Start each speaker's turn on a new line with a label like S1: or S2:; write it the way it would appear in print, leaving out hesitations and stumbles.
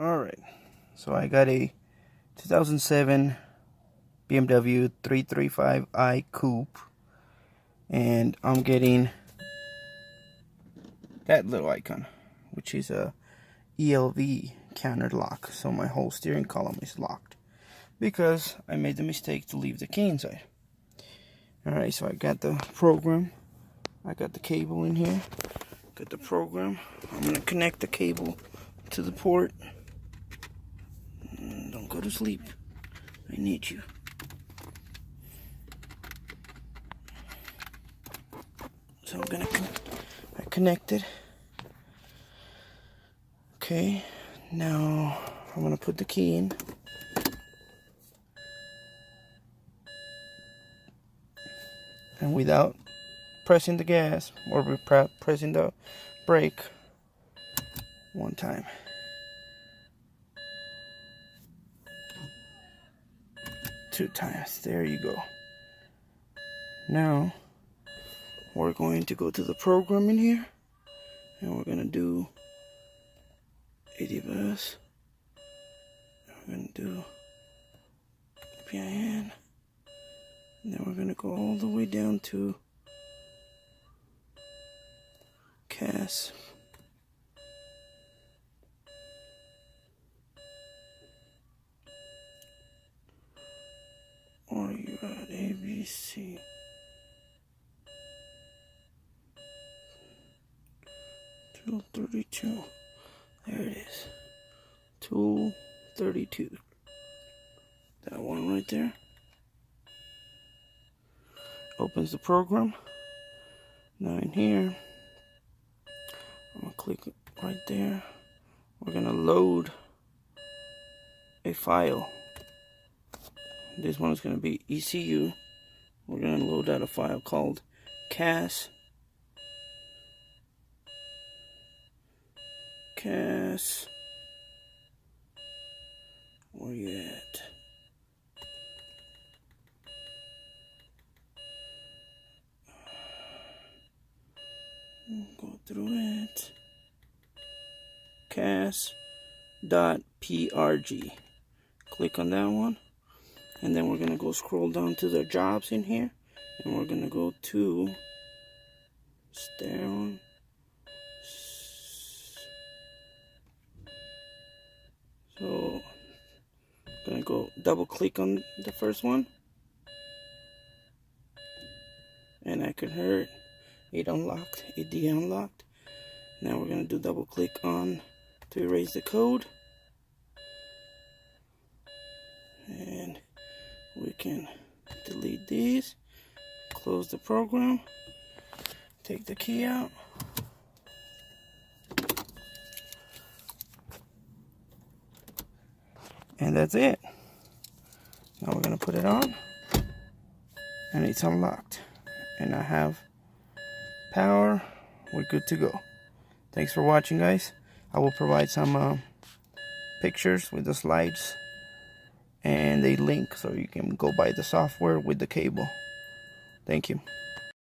S1: Alright, so I got a 2007 BMW 335i Coupe, and I'm getting that little icon, which is a ELV counter lock. So my whole steering column is locked because I made the mistake to leave the key inside. Alright, so I got the program, I got the cable in here, got the program. I'm going to connect the cable to the port. Don't go to sleep, I need you. So I'm going to connect it. Okay, now I'm going to put the key in. And without pressing the gas or pressing the brake one time. Two times. There you go. Now we're going to go to the program in here, and we're going to do EDIABAS. We're going to do beIieve. And then we're going to go all the way down to CAS. Or you got ABC. Tool 32. There it is. Tool 32. That one right there. Opens the program. Now in here, I'm gonna click right there. We're gonna load a file. This one is gonna be ECU. We're gonna load out a file called CAS. Where you at? Go through it. CAS.PRG. Click on that one, and then we're gonna go scroll down to the jobs in here, and we're gonna go to steering. So I'm gonna go double click on the first one, and I can hear it unlocked, it de-unlocked. Now we're gonna do double click on to erase the code, and we can delete these, close the program, take the key out, and that's it. Now we're gonna put it on, and it's unlocked, and I have power. We're good to go. Thanks for watching, guys. I will provide some pictures with the slides and a link so you can go buy the software with the cable. Thank you.